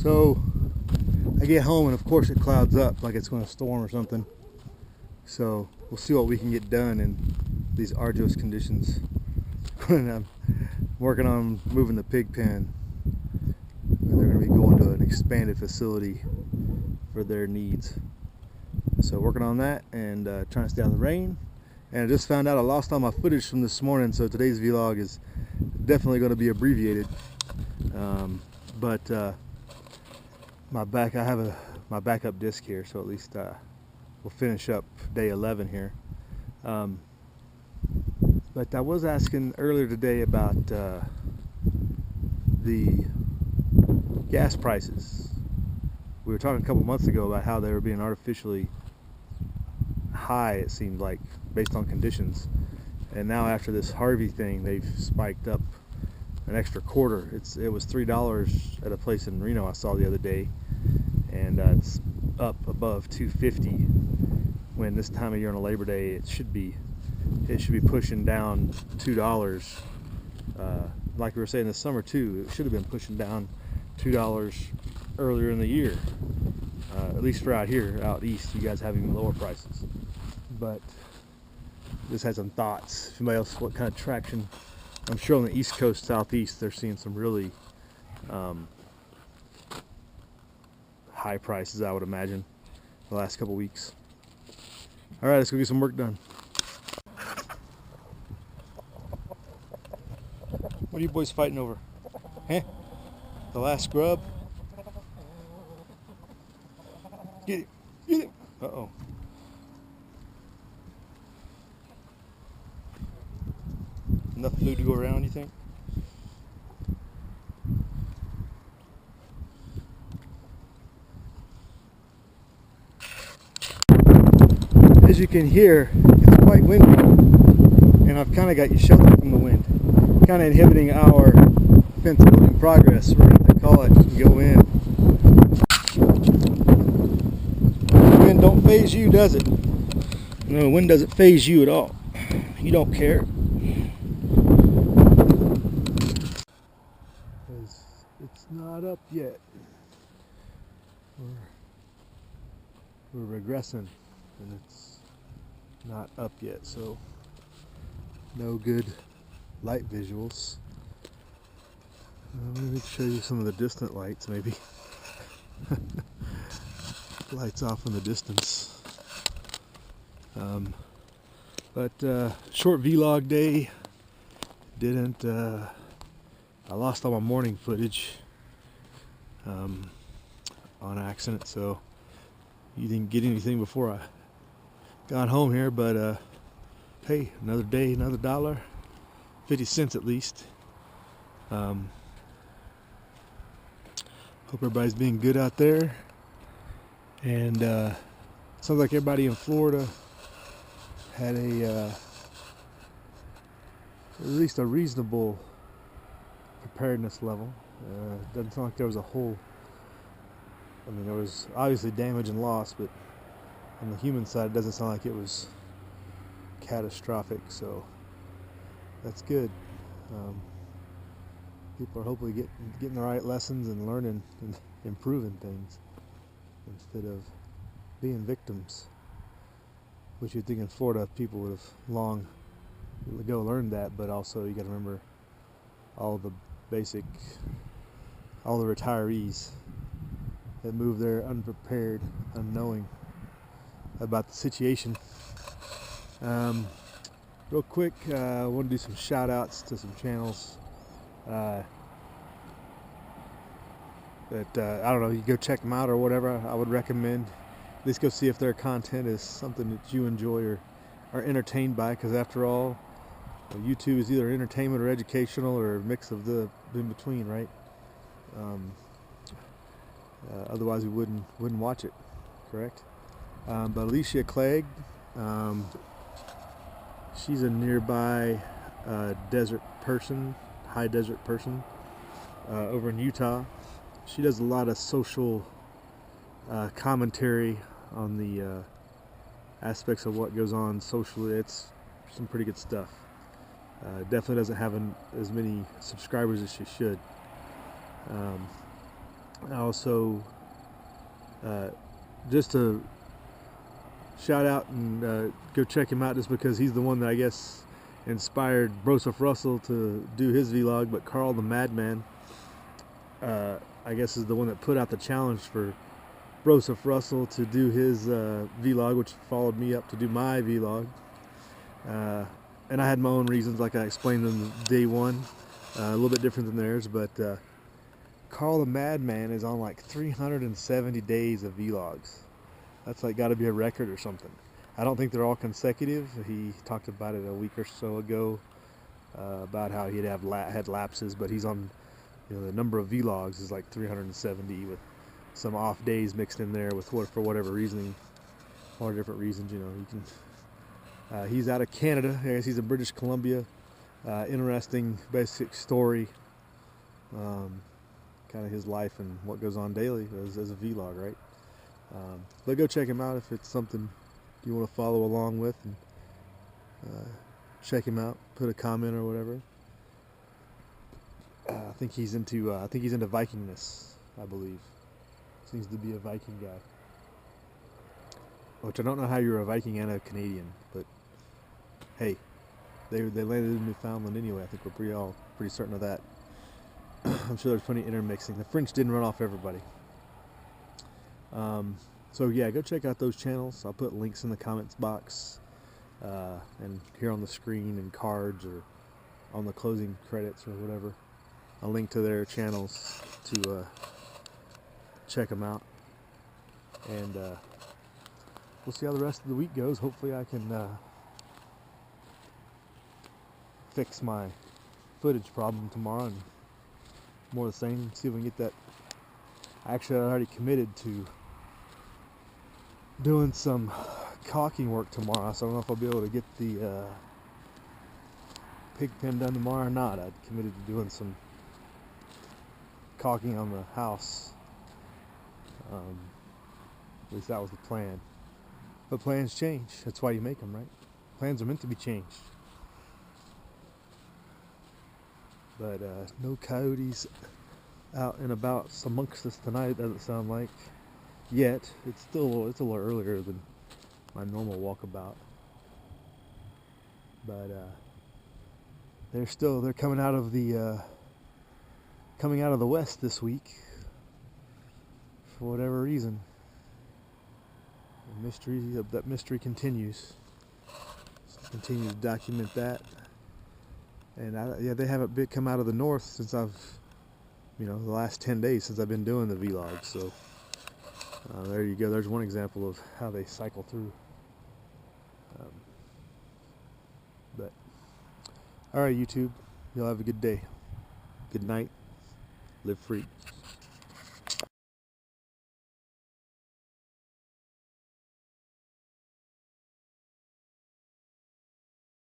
So I get home and of course it clouds up like it's going to storm or something. So we'll see what we can get done in these arduous conditions. And I'm working on moving the pig pen. They're going to be going to an expanded facility for their needs. So working on that and trying to stay out of the rain. And I just found out I lost all my footage from this morning, so today's vlog is definitely going to be abbreviated. I have my backup disc here, so at least we'll finish up day 11 here. But I was asking earlier today about the gas prices. We were talking a couple months ago about how they were being artificially high, it seemed like, based on conditions. And now after this Harvey thing, they've spiked up an extra quarter. It was $3 at a place in Reno I saw the other day, and it's up above $2.50. When this time of year on a Labor Day, it should be pushing down $2. Like we were saying this summer too, it should have been pushing down $2 earlier in the year. At least for out here, out east, you guys have even lower prices. But just had some thoughts. If anybody else, what kind of traction? I'm sure on the East Coast, Southeast, they're seeing some really high prices, I would imagine, the last couple weeks. All right, let's go get some work done. What are you boys fighting over? Huh? The last grub? Get it! Get it! Uh-oh. Enough food to go around, you think? As you can hear, it's quite windy, and I've kind of got you sheltered from the wind, kind of inhibiting our fence building progress. We're going to have to call it and go in. The wind don't phase you, does it? No, the wind doesn't phase you at all. You don't care. It's not up yet. We're regressing, and it's not up yet, so no good light visuals. Let me show you some of the distant lights, maybe. Lights off in the distance. Short vlog day. I lost all my morning footage on accident, so you didn't get anything before I got home here. But hey, another day, another $1, 50 cents at least. Hope everybody's being good out there, and sounds like everybody in Florida had at least a reasonable preparedness level. Doesn't sound like there was a whole, there was obviously damage and loss, but on the human side it doesn't sound like it was catastrophic, so that's good. People are hopefully getting the right lessons and learning and improving things instead of being victims, which you'd think in Florida people would have long ago learned that. But also you got to remember all the retirees that moved there unprepared, unknowing about the situation. Real quick, I want to do some shout outs to some channels that I don't know, you go check them out or whatever. I would recommend at least go see if their content is something that you enjoy or are entertained by, because after all, YouTube is either entertainment or educational or a mix of the in between, right? Otherwise we wouldn't watch it, correct? But Alicia Clegg, she's a nearby desert person, high desert person over in Utah. She does a lot of social commentary on the aspects of what goes on socially. It's some pretty good stuff. Definitely doesn't have as many subscribers as she should. I also just to shout out and go check him out, just because he's the one that I guess inspired Broseph Russell to do his vlog. But Carl the Madman, I guess, is the one that put out the challenge for Broseph Russell to do his vlog, which followed me up to do my vlog. And I had my own reasons, like I explained in day one, a little bit different than theirs. But Carl the Madman is on like 370 days of vlogs. That's like got to be a record or something. I don't think they're all consecutive. He talked about it a week or so ago, about how he'd had lapses, but he's on, you know, the number of vlogs is like 370 with some off days mixed in there with for whatever reasoning, or different reasons. You know, you can. He's out of Canada. I guess he's in British Columbia. Interesting basic story. Kind of his life and what goes on daily as a vlog, right? But go check him out if it's something you want to follow along with, and check him out. Put a comment or whatever. I think he's into Vikingness, I believe. Seems to be a Viking guy. Which I don't know how you're a Viking and a Canadian, but hey, they landed in Newfoundland anyway. I think we're pretty certain of that. I'm sure there's plenty of intermixing. The French didn't run off everybody. So yeah, go check out those channels. I'll put links in the comments box, and here on the screen, and cards, or on the closing credits or whatever. A link to their channels to check them out. And we'll see how the rest of the week goes. Hopefully I can fix my footage problem tomorrow, and more of the same. See if we can get that. Actually, I already committed to doing some caulking work tomorrow, so I don't know if I'll be able to get the pig pen done tomorrow or not. I'd committed to doing some caulking on the house. At least that was the plan. But plans change. That's why you make them, right? Plans are meant to be changed. But no coyotes out and about amongst us tonight, doesn't sound like. Yet. It's a little earlier than my normal walkabout. But they're coming out of the west this week for whatever reason. That mystery continues. So continue to document that. And they haven't come out of the north since the last 10 days since I've been doing the vlog. So there you go. There's one example of how they cycle through. But all right, YouTube, y'all have a good day. Good night. Live free.